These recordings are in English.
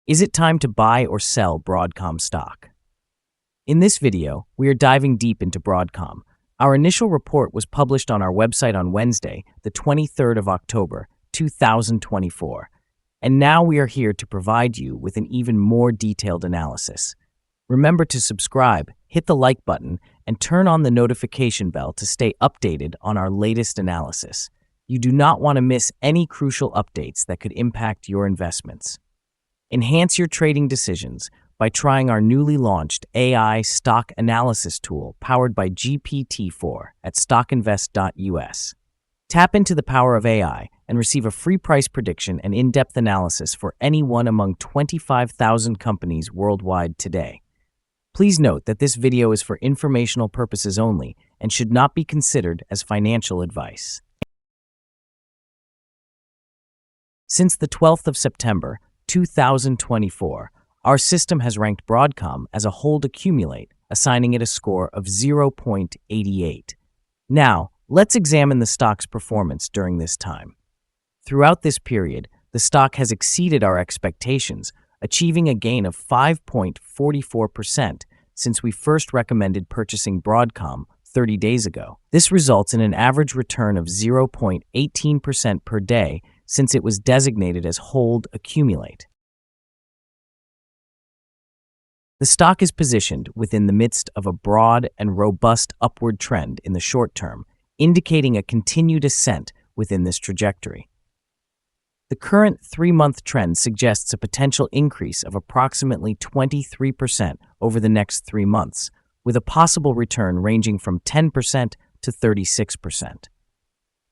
Is it time to buy or sell Broadcom stock? In this video, we are diving deep into Broadcom. Our initial report was published on our website on Wednesday, the 23rd of October, 2024. And now we are here to provide you with an even more detailed analysis. Remember to subscribe, hit the like button, and turn on the notification bell to stay updated on our latest analysis. You do not want to miss any crucial updates that could impact your investments. Enhance your trading decisions by trying our newly launched AI stock analysis tool powered by GPT-4 at StockInvest.us. Tap into the power of AI and receive a free price prediction and in-depth analysis for any one among 25,000 companies worldwide today. Please note that this video is for informational purposes only and should not be considered as financial advice. Since the 12th of September, 2024, our system has ranked Broadcom as a hold accumulate, assigning it a score of 0.88. Now, let's examine the stock's performance during this time. Throughout this period, the stock has exceeded our expectations, achieving a gain of 5.44% since we first recommended purchasing Broadcom 30 days ago. This results in an average return of 0.18% per day since it was designated as hold accumulate. The stock is positioned within the midst of a broad and robust upward trend in the short term, indicating a continued ascent within this trajectory. The current 3-month trend suggests a potential increase of approximately 23% over the next 3 months, with a possible return ranging from 10% to 36%.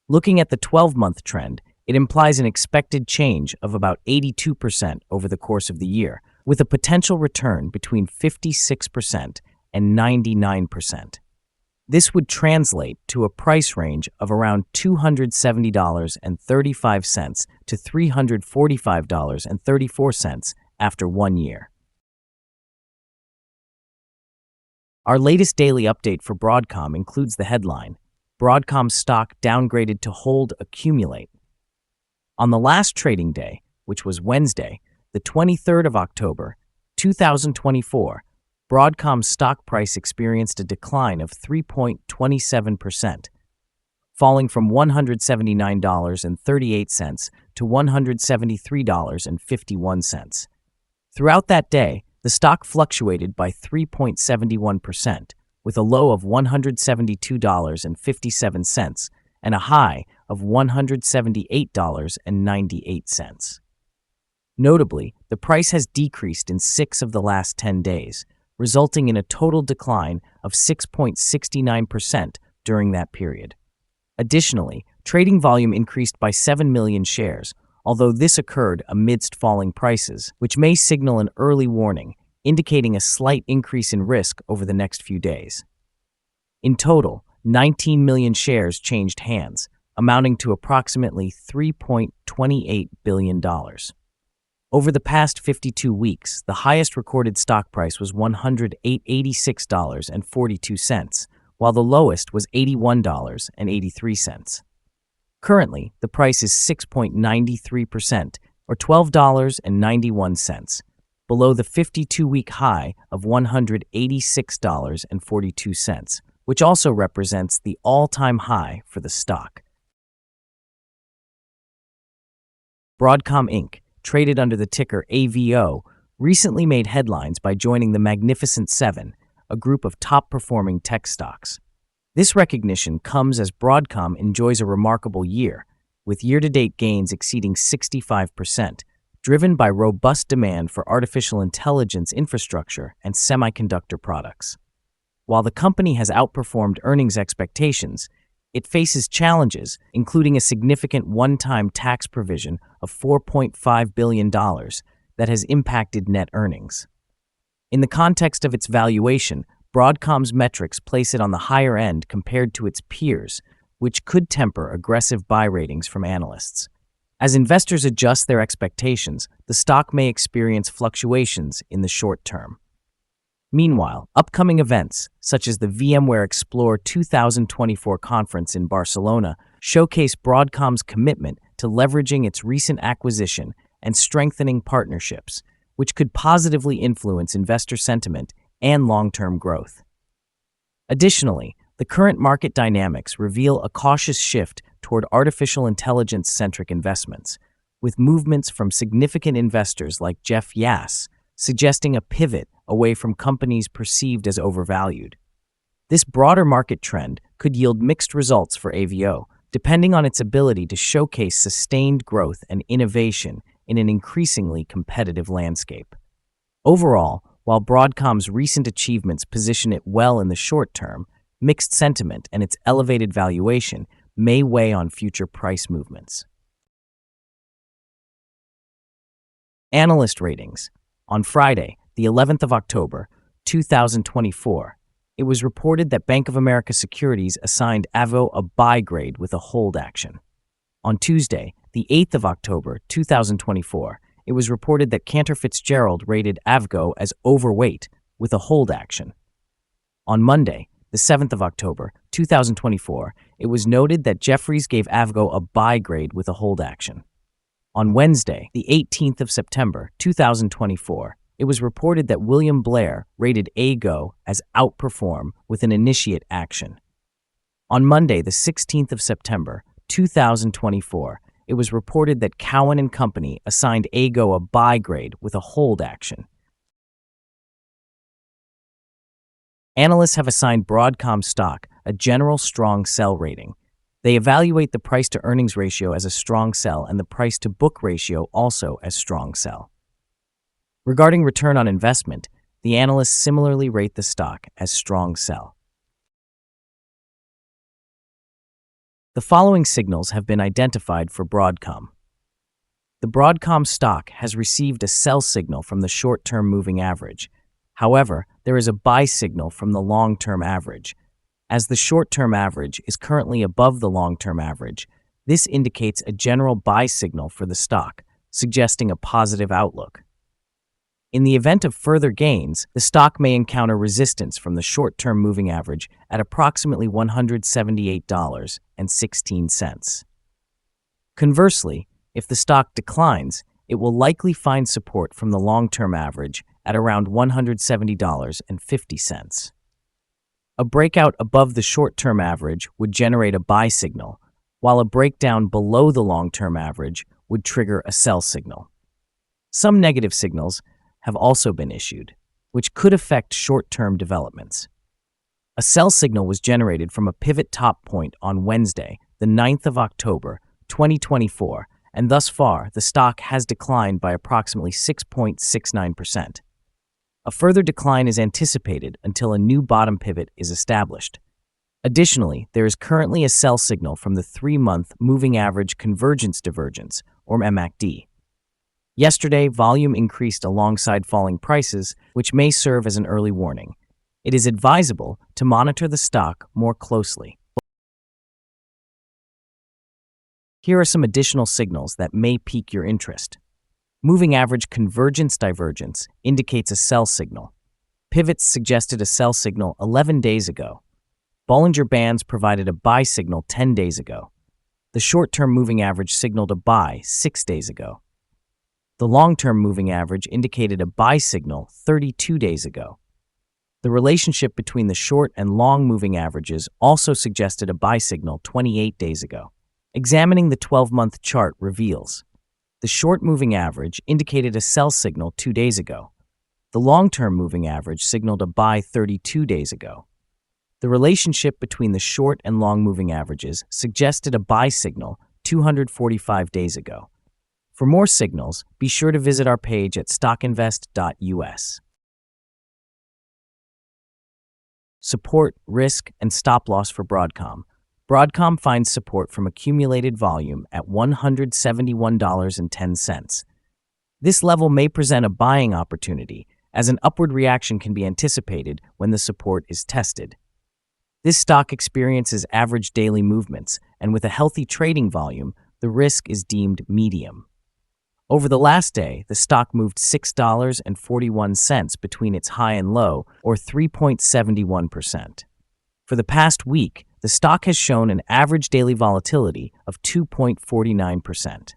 Looking at the 12-month trend, it implies an expected change of about 82% over the course of the year, with a potential return between 56% and 99%. This would translate to a price range of around $270.35 to $345.34 after 1 year. Our latest daily update for Broadcom includes the headline, Broadcom stock downgraded to hold accumulate. On the last trading day, which was Wednesday, the 23rd of October, 2024, Broadcom's stock price experienced a decline of 3.27%, falling from $179.38 to $173.51. Throughout that day, the stock fluctuated by 3.71%, with a low of $172.57 and a high of $178.98. Notably, the price has decreased in 6 of the last 10 days, resulting in a total decline of 6.69% during that period. Additionally, trading volume increased by 7 million shares, although this occurred amidst falling prices, which may signal an early warning, indicating a slight increase in risk over the next few days. In total, 19 million shares changed hands, amounting to approximately $3.28 billion. Over the past 52 weeks, the highest recorded stock price was $186.42, while the lowest was $81.83. Currently, the price is 6.93%, or $12.91, below the 52-week high of $186.42, which also represents the all-time high for the stock. Broadcom Inc., traded under the ticker AVGO, recently made headlines by joining the Magnificent Seven, a group of top-performing tech stocks. This recognition comes as Broadcom enjoys a remarkable year, with year-to-date gains exceeding 65%, driven by robust demand for artificial intelligence infrastructure and semiconductor products. While the company has outperformed earnings expectations, it faces challenges, including a significant one-time tax provision of $4.5 billion that has impacted net earnings. In the context of its valuation, Broadcom's metrics place it on the higher end compared to its peers, which could temper aggressive buy ratings from analysts. As investors adjust their expectations, the stock may experience fluctuations in the short term. Meanwhile, upcoming events, such as the VMware Explore 2024 conference in Barcelona, showcase Broadcom's commitment to leveraging its recent acquisition and strengthening partnerships, which could positively influence investor sentiment and long-term growth. Additionally, the current market dynamics reveal a cautious shift toward artificial intelligence-centric investments, with movements from significant investors like Jeff Yass suggesting a pivot away from companies perceived as overvalued. This broader market trend could yield mixed results for AVGO, depending on its ability to showcase sustained growth and innovation in an increasingly competitive landscape. Overall, while Broadcom's recent achievements position it well in the short term, mixed sentiment and its elevated valuation may weigh on future price movements. Analyst ratings. On Friday, the 11th of October, 2024, it was reported that Bank of America Securities assigned AVGO a buy grade with a hold action. On Tuesday, the 8th of October, 2024, it was reported that Cantor Fitzgerald rated AVGO as overweight with a hold action. On Monday, the 7th of October, 2024, it was noted that Jefferies gave AVGO a buy grade with a hold action. On Wednesday, the 18th of September, 2024, it was reported that William Blair rated AVGO as outperform with an initiate action. On Monday, the 16th of September, 2024, it was reported that Cowen & Company assigned AVGO a buy grade with a hold action. Analysts have assigned Broadcom stock a general strong sell rating. They evaluate the price-to-earnings ratio as a strong sell and the price-to-book ratio also as strong sell. Regarding return on investment, the analysts similarly rate the stock as strong sell. The following signals have been identified for Broadcom. The Broadcom stock has received a sell signal from the short-term moving average. However, there is a buy signal from the long-term average. As the short-term average is currently above the long-term average, this indicates a general buy signal for the stock, suggesting a positive outlook. In the event of further gains, the stock may encounter resistance from the short-term moving average at approximately $178.16. Conversely, if the stock declines, it will likely find support from the long-term average at around $170.50. A breakout above the short-term average would generate a buy signal, while a breakdown below the long-term average would trigger a sell signal. Some negative signals have also been issued, which could affect short-term developments. A sell signal was generated from a pivot top point on Wednesday, the 9th of October, 2024, and thus far, the stock has declined by approximately 6.69%. A further decline is anticipated until a new bottom pivot is established. Additionally, there is currently a sell signal from the 3-month Moving Average Convergence Divergence, or MACD. Yesterday, volume increased alongside falling prices, which may serve as an early warning. It is advisable to monitor the stock more closely. Here are some additional signals that may pique your interest. Moving Average Convergence Divergence indicates a sell signal. Pivots suggested a sell signal 11 days ago. Bollinger Bands provided a buy signal 10 days ago. The short-term moving average signaled a buy 6 days ago. The long-term moving average indicated a buy signal 32 days ago. The relationship between the short and long moving averages also suggested a buy signal 28 days ago. Examining the 12-month chart reveals the short moving average indicated a sell signal 2 days ago. The long-term moving average signaled a buy 32 days ago. The relationship between the short and long moving averages suggested a buy signal 245 days ago. For more signals, be sure to visit our page at StockInvest.us. Support, risk, and stop loss for Broadcom. Broadcom finds support from accumulated volume at $171.10. This level may present a buying opportunity, as an upward reaction can be anticipated when the support is tested. This stock experiences average daily movements, and with a healthy trading volume, the risk is deemed medium. Over the last day, the stock moved $6.41 between its high and low, or 3.71%. For the past week, the stock has shown an average daily volatility of 2.49%.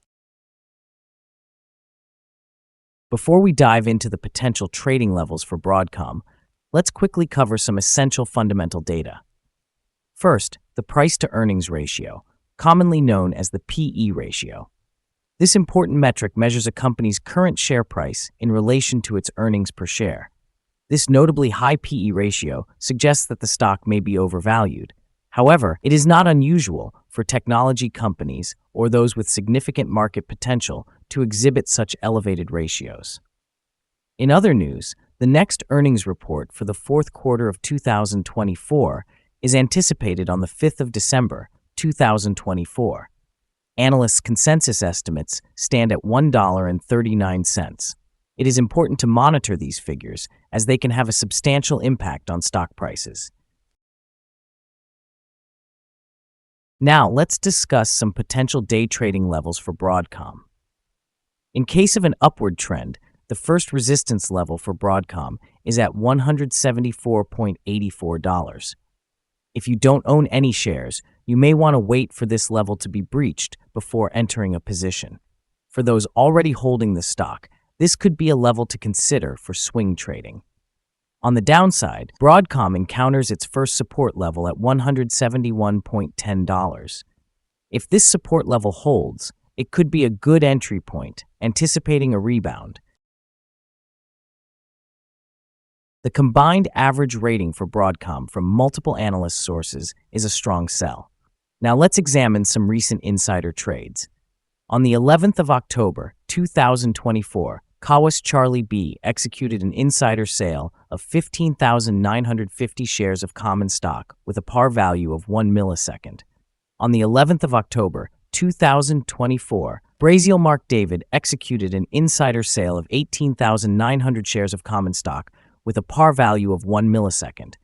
Before we dive into the potential trading levels for Broadcom, let's quickly cover some essential fundamental data. First, the price-to-earnings ratio, commonly known as the PE ratio. This important metric measures a company's current share price in relation to its earnings per share. This notably high PE ratio suggests that the stock may be overvalued. However, it is not unusual for technology companies or those with significant market potential to exhibit such elevated ratios. In other news, the next earnings report for the fourth quarter of 2024 is anticipated on the 5th of December, 2024. Analysts' consensus estimates stand at $1.39. It is important to monitor these figures as they can have a substantial impact on stock prices. Now, let's discuss some potential day trading levels for Broadcom. In case of an upward trend, the first resistance level for Broadcom is at $174.84. If you don't own any shares, you may want to wait for this level to be breached before entering a position. For those already holding the stock, this could be a level to consider for swing trading. On the downside, Broadcom encounters its first support level at $171.10. If this support level holds, it could be a good entry point, anticipating a rebound. The combined average rating for Broadcom from multiple analyst sources is a strong sell. Now let's examine some recent insider trades. On the 11th of October, 2024, Kawas Charlie B executed an insider sale of 15,950 shares of common stock with a par value of 1 millisecond. On the 11th of October, 2024, Braziel Mark David executed an insider sale of 18,900 shares of common stock with a par value of 1 millisecond.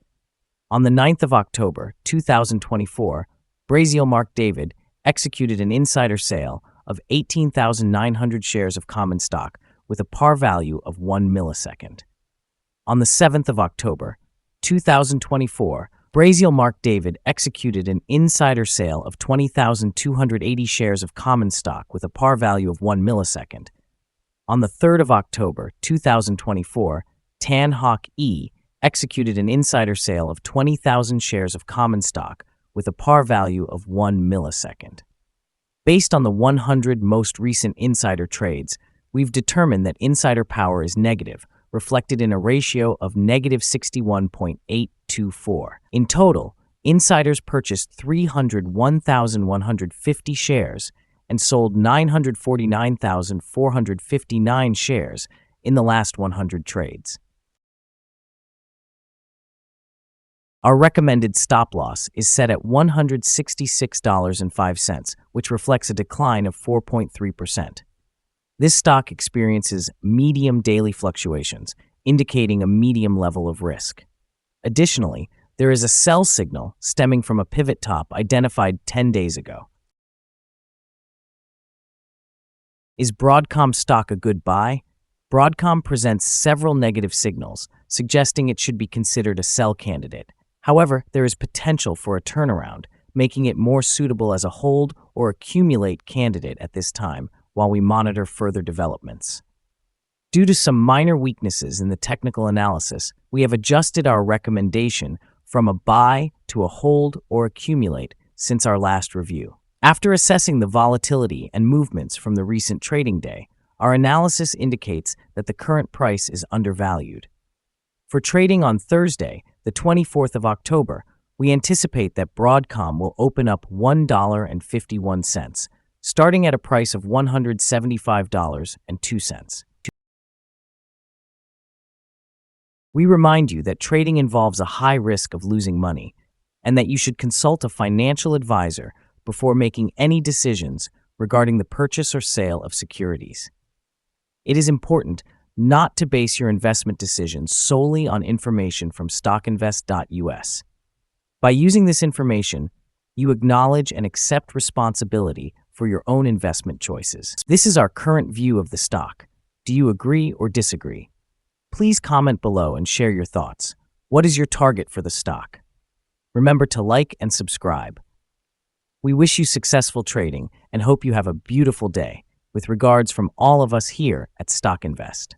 On the 9th of October, 2024, Braziel Mark David executed an insider sale of 18,900 shares of common stock with a par value of 1 millisecond. On the 7th of October, 2024, Braziel Mark David executed an insider sale of 20,280 shares of common stock with a par value of 1 millisecond. On the 3rd of October, 2024, Tan Hawk E executed an insider sale of 20,000 shares of common stock with a par value of 1 millisecond. Based on the 100 most recent insider trades, we've determined that insider power is negative, reflected in a ratio of negative 61.824. In total, insiders purchased 301,150 shares and sold 949,459 shares in the last 100 trades. Our recommended stop loss is set at $166.05, which reflects a decline of 4.3%. This stock experiences medium daily fluctuations, indicating a medium level of risk. Additionally, there is a sell signal stemming from a pivot top identified 10 days ago. Is Broadcom stock a good buy? Broadcom presents several negative signals, suggesting it should be considered a sell candidate. However, there is potential for a turnaround, making it more suitable as a hold or accumulate candidate at this time while we monitor further developments. Due to some minor weaknesses in the technical analysis, we have adjusted our recommendation from a buy to a hold or accumulate since our last review. After assessing the volatility and movements from the recent trading day, our analysis indicates that the current price is undervalued. For trading on Thursday, the 24th of October, we anticipate that Broadcom will open up $1.51, starting at a price of $175.02. We remind you that trading involves a high risk of losing money, and that you should consult a financial advisor before making any decisions regarding the purchase or sale of securities. It is important not to base your investment decisions solely on information from StockInvest.us. By using this information, you acknowledge and accept responsibility for your own investment choices. This is our current view of the stock. Do you agree or disagree? Please comment below and share your thoughts. What is your target for the stock? Remember to like and subscribe. We wish you successful trading and hope you have a beautiful day. With regards from all of us here at Stock Invest.